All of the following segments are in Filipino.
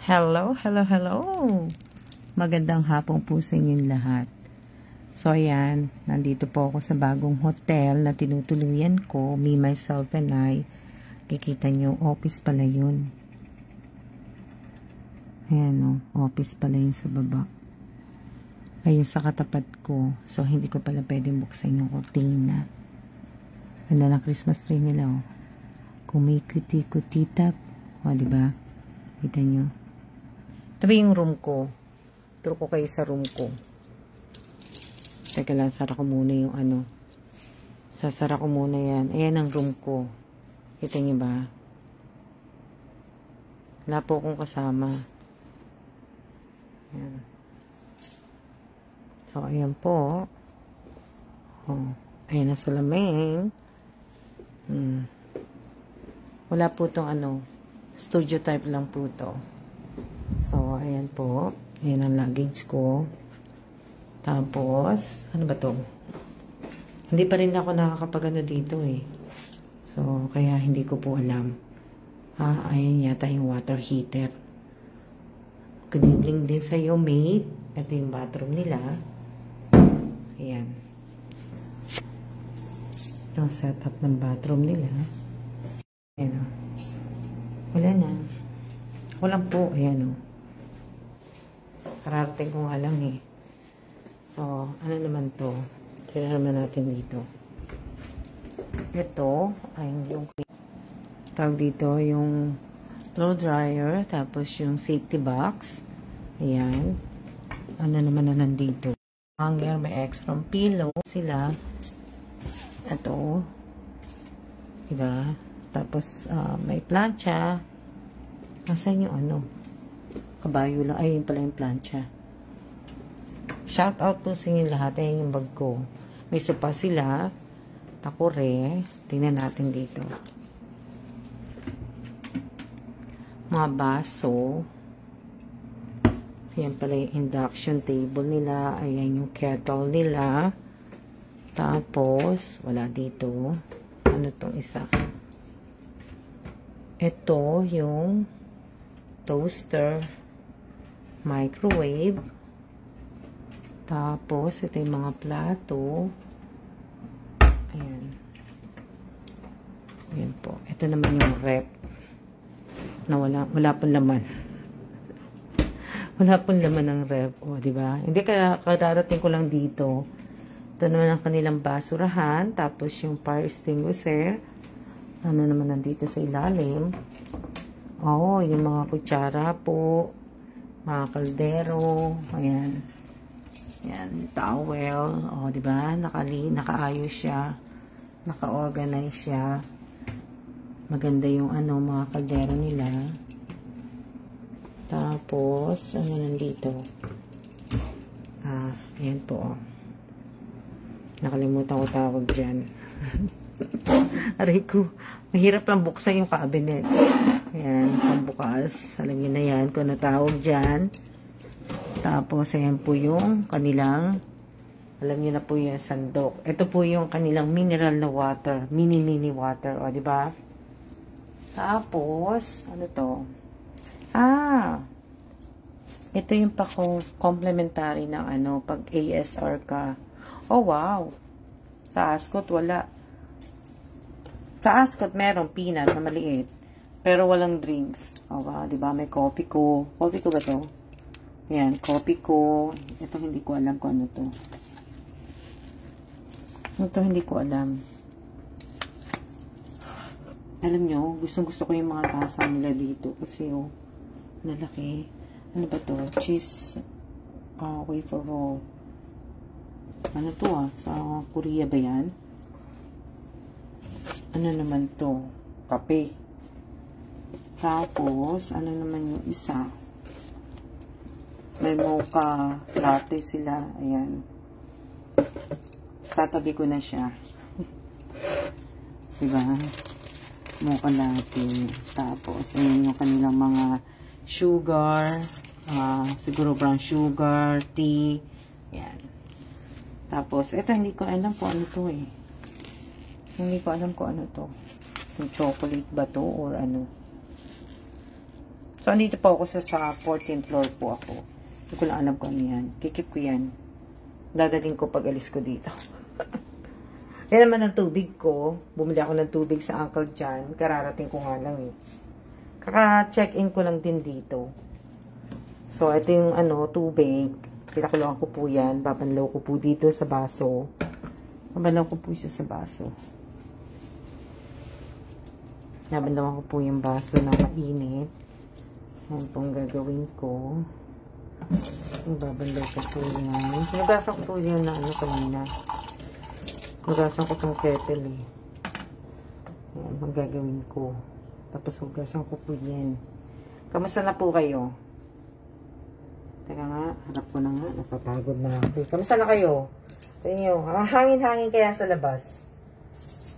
Hello, hello, hello! Magandang hapon po sa inyong lahat. So, ayan, nandito po ako sa bagong hotel na tinutuluyan ko, me, myself, and I. Kikita nyo, office pala yun. Ayan o, office pala yun sa baba. Ayun sa katapat ko. So, hindi ko pala pwedeng buksan yung cortina. Ganda ng Christmas tree nila o. Kumikuti-kutitap. O, diba? Kita nyo. Ito yung room ko. Turo ko kayo sa room ko. Teka lang, sara ko muna yung ano. Sasara ko muna yan. Ayan ang room ko. Kita nyo ba? Wala po akong kasama. Ayan. So, ayan po. Oh, ayan ang salaming. Wala po itong ano. Studio type lang po ito. So, ayan po. Ayan ang luggage ko. Tapos, ano ba to? Hindi pa rin ako nakakapagano dito eh. So, kaya hindi ko po alam. Ayan yata yung water heater. Good evening din sa iyo, mate. Ito yung bathroom nila. Ayan. Ito ang setup ng bathroom nila. Ayan o. Wala na. Walang po. Ayan o. Kararating ko nga lang eh. So, ano naman to? Tira naman natin dito. Ito, ay yung tawag dito, yung blow dryer, tapos yung safety box. Ayan. Ano naman na nandito? Hanger, may extra pillow sila. Ito. Diba? Tapos, may plancha. Nasaan yung ano? Kabayo lang. Ay, yun pala yung plancha. Shout out po sa inyo lahat. Ayan yung bag ko. May sopa sila. Takore. Tingnan natin dito. Mga baso. Ayan pala yung induction table nila. Ayan yung kettle nila. Tapos, wala dito. Ano tong isa? Ito yung toaster. Microwave. Tapos, ito yung mga plato. Ayan. Ayan po. Ito naman yung rep. Na wala pong laman. Wala pong laman ng rep. O, diba? Hindi kaya kadarating ko lang dito. Ito naman ang kanilang basurahan. Tapos, yung fire extinguisher. Ano naman nandito sa ilalim. Oo, yung mga kutsara po. Mga kaldero. Ayan. Ayan, towel. O, diba? Nakaayos siya. Naka-organize siya. Maganda yung ano, mga kaldero nila. Tapos, ano nandito? Ayan po. Nakalimutan ko tawag dyan. Aray ko. Mahirap lang buksan yung cabinet. Ayan, pambukas. Alam niyo na yan kung ano tawag dyan. Tapos, ayan po yung kanilang, alam niyo na po yung sandok. Ito po yung kanilang mineral na water. Mini water. O, diba? Tapos, ano to? Ito yung complementary ng ano, pag ASR ka. Oh, wow. Sa Ascot, wala. Sa Ascot, meron peanut na maliit. Pero walang drinks. O, wow, diba? May coffee ko. Coffee ko ba to? Ayan, coffee ko. Ito, hindi ko alam kung ano to. Ito, hindi ko alam. Alam nyo, gustong-gusto ko yung mga tasa nila dito. Kasi, oh, lalaki. Ano ba to? Cheese wafer roll. Ano to sa Korea ba yan? Ano naman to? Kape. Tapos, ano naman yung isa? May mocha latte sila. Ayan. Tatabi ko na siya. Diba? Mocha latte. Tapos, ayan yung kanilang mga sugar. Siguro brown sugar, tea. Ayan. Tapos, ito hindi ko alam kung ano to eh. Hindi ko alam kung ano to. Yung chocolate ba to or ano. So, andito po ako sa 14th floor po ako. Hindi ko lang alam kung ano yan. Kikip ko yan. Dadating ko pag alis ko dito. Yan naman ang tubig ko. Bumili ako ng tubig sa Uncle John. Kararating ko nga lang eh. Kaka-check-in ko lang din dito. So, ito yung tubig. Pinakuloan ko po yan. Babanlaw ko po dito sa baso. Babanlaw ko po siya sa baso. Babanlawan ko po yung baso na mainit. Yan pong gagawin ko. Babanlaw ko po yan. Sinugasan ko po yun na kanina. Hugasan ko itong kettle eh. Yan, magagawin ko. Tapos hugasan ko po yan. Kamusta na po kayo? Teka nga, harap ko na nga. Napapagod na ako. Kamusta na kayo? Sa inyo, hangin-hangin kaya sa labas.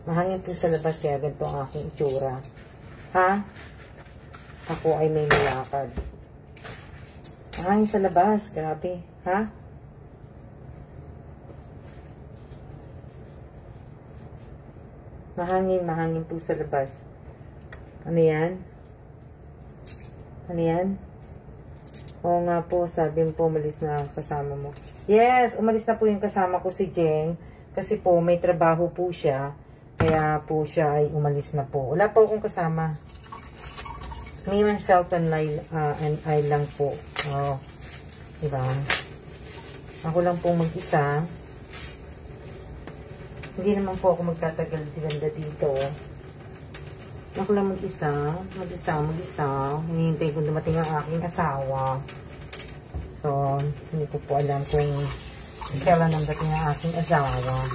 Mahangin po sa labas kaya ganito ang aking itsura. Ha? Ako ay may nilakad. Mahangin sa labas. Grabe. Ha? Mahangin po sa labas. Ano yan? Ano yan? Oo nga po, sabi mo po, umalis na kasama mo. Yes, umalis na po yung kasama ko si Jeng. Kasi po, may trabaho po siya. Kaya po siya ay umalis na po. Wala po akong kasama. Me, myself, and I lang po. Oh, diba? Ako lang po mag-isa. Hindi naman po ako magtatagal ganda dito. Ako lang mag-isa. Hinihintay kung dumating ang aking asawa. So, hindi ko po alam kung kailan nang dating ang aking asawa.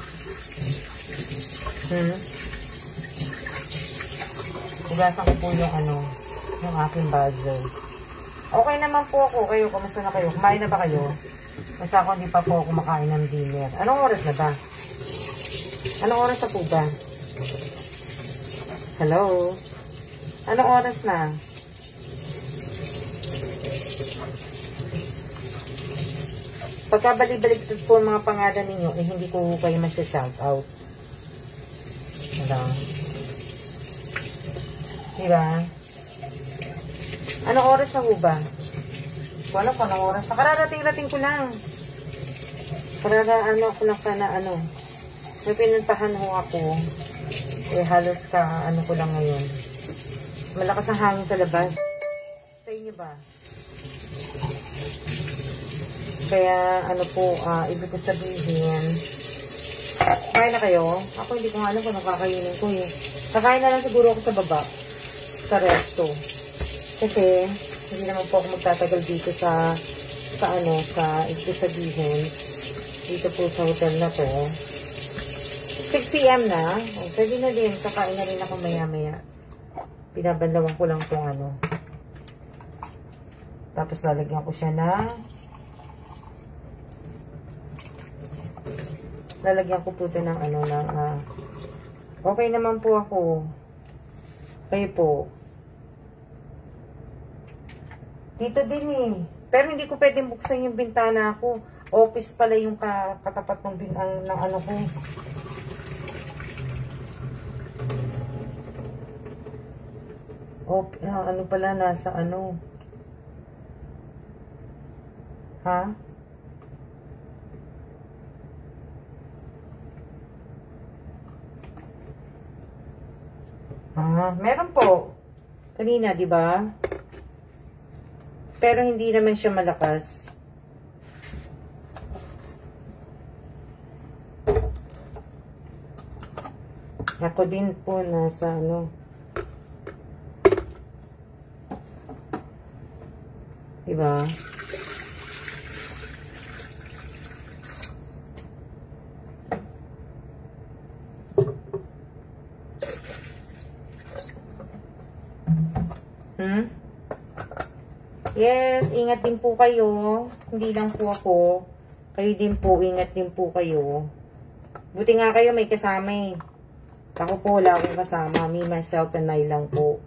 Ugasan ko po yung aking buzzer. Okay naman po ako. Kayo, kamusta na kayo? Kumain na ba kayo? Basta ako hindi pa po ako kumakain ng dinner. Anong oras na ba? Anong oras na po ba? Hello? Anong oras na? Pagka balik-balik po ang mga pangalan ninyo, eh hindi ko kayo masya-shoutout. Hello? Diba? Anong oras na po ba? Wala po, anong oras na? Kararating-rating ko lang. Ko lang sana may pinuntahan ho ako. Eh, halos ko lang ngayon. Malakas ang hangin sa labas. Sa inyo ba? Kaya, ibig ko sabihin, kain na kayo? Ako hindi ko nga alam kung nakakainin ko eh. Kakain na lang siguro ako sa baba. Sa resto. Kasi, hindi naman po ako magtatagal dito sa ibig ko sabihin, dito po sa hotel na to. 6 PM na. O, pwede na din. Kakain na rin ako maya-maya. Pinabanlawan ko lang itong Tapos lalagyan ko siya lalagyan ko po ito ng okay naman po ako. Kayo po. Dito din eh. Pero hindi ko pwedeng buksan yung bintana ko. Office pala yung katapat ng ko. Pala, nasa Ha? Meron po. Kanina, di ba? Pero hindi naman siya malakas. Ako din po nasa diba? Yes, ingat din po kayo. Hindi lang po ako. Kayo din po, ingat din po kayo. Buti nga kayo may kasama eh. Ako po, wala akong kasama. Me, myself, and I lang po.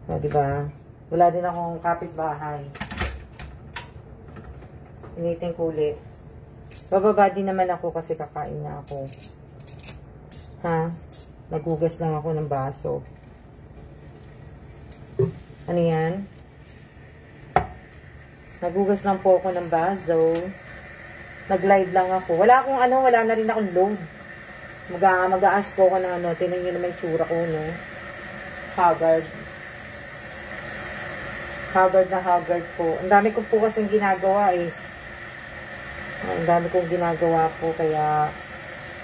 O, diba? Wala din akong kapitbahay. Initin ko ulit. Bababa din naman ako kasi kakain na ako. Ha? Nagugas lang ako ng baso. Ano yan? Nagugas lang po ako ng baso. Nag-live lang ako. Wala akong ano, wala na rin akong load. Mag-aas po ako ng ano. Tingnan nyo naman yung tsura ko, no? Haggard. Haggard na haggard po. Ang dami ko po kasing ginagawa eh. Ang dami kong ginagawa po. Kaya,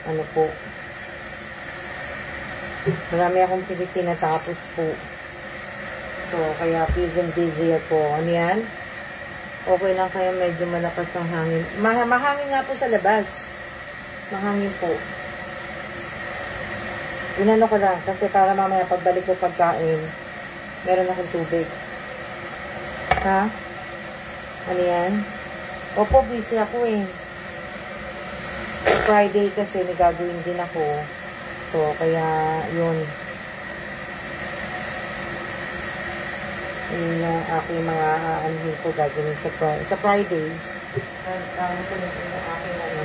ano po. Marami akong tinatapos po. So, kaya busy ako. Ano yan? Okay lang kaya medyo malakas ang hangin. Mahangin nga po sa labas. Mahangin po. Inano ko lang kasi para mamaya pagbalik ko pagkain, meron akong tubig. Ha? Ano yan? Opo, busy ako eh. Friday kasi may gagawin din ako. So, kaya yun. Yun yung aking mga anuhin ko gagawin sa Friday. Ano ko yung aking ano.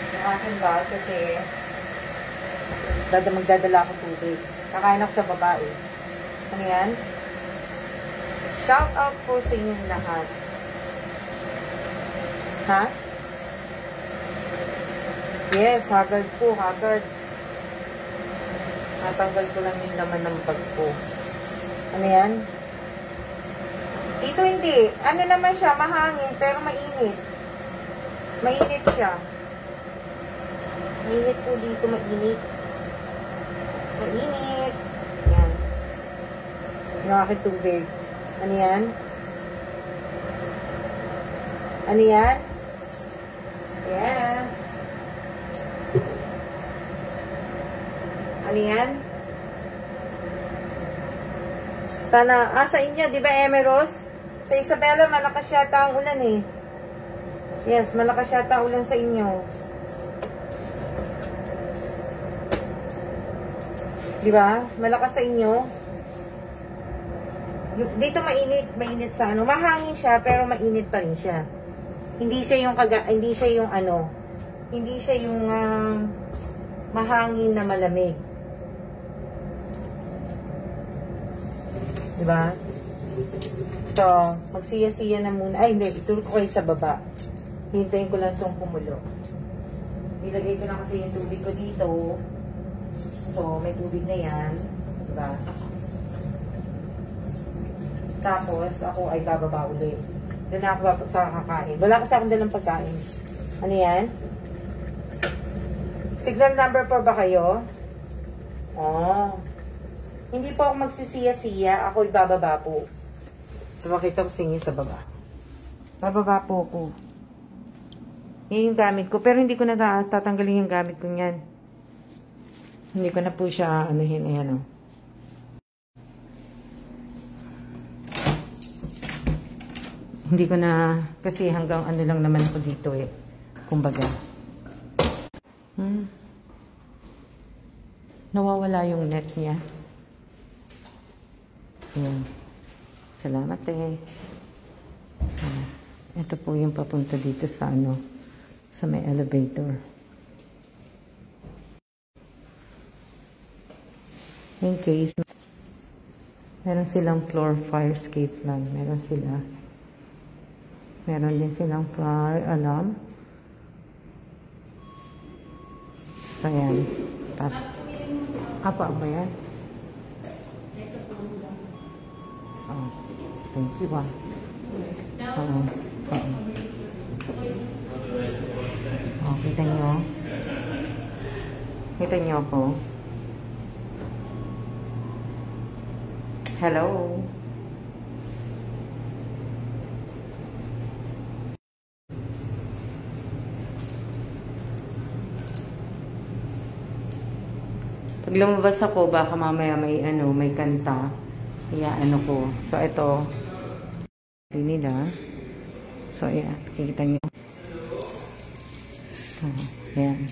Yung aking bag kasi magdadala ako tubig. Kakain ako sa babae. Ano yan? Shout out po sa inyong lahat. Ha? Yes, haggard po, haggard. Natanggal ko lang yung laman ng bag ko. Ano yan? Dito hindi. Ano naman siya, mahangin, pero mainit. Mainit siya. Mainit po dito, mainit. Mainit. Yan. Yung aking tubig. Ano yan? Ano yan? Yes. Ano yan? Sana, sa inyo, di ba Emeros? Sa Isabela, malakas yata ang ulan eh. Yes, malakas yata ang ulan sa inyo. Di ba? Malakas sa inyo. Dito mainit sa ano. Mahangin siya, pero mainit pa rin siya. Hindi siya yung mahangin na malamig. Diba? So, magsiya-siya na muna. Ay, hindi. Itulog ko kayo sa baba. Hintayin ko lang itong kumulo. Nilagay ko na kasi yung tubig ko dito. So, may tubig na yan. Diba? Tapos, ako ay bababa ulit. Doon na ako sa kakain. Wala kasi akong dalang pagkain. Ano yan? Signal number 4 ba kayo? Oh. Hindi po ako magsisiya-siya. Ako ibababa po. So, makita ko sa inyo sa baba. Bababa po ako. Yan yung gamit ko. Pero hindi ko na tatanggalin yung gamit ko yan. Hindi ko na po siya anuhin. Ayan o. Hindi ko na, kasi hanggang ano lang naman ko dito eh. Kumbaga. Nawawala yung net niya. Ayan. Salamat eh. Ito po yung papunta dito sa ano, sa may elevator. In case, meron silang floor fire escape plan. Meron din silang fire alarm. So, ayan. Pasok. Apa ba yan? Oh, thank you ba? Oh, kita nyo. Kita nyo ako. Hello. Pag lumabas ako, baka mamaya may ano, may kanta. Kaya ano ko. So, ito. Nila. So, ayan. Kikita nyo. Ayan.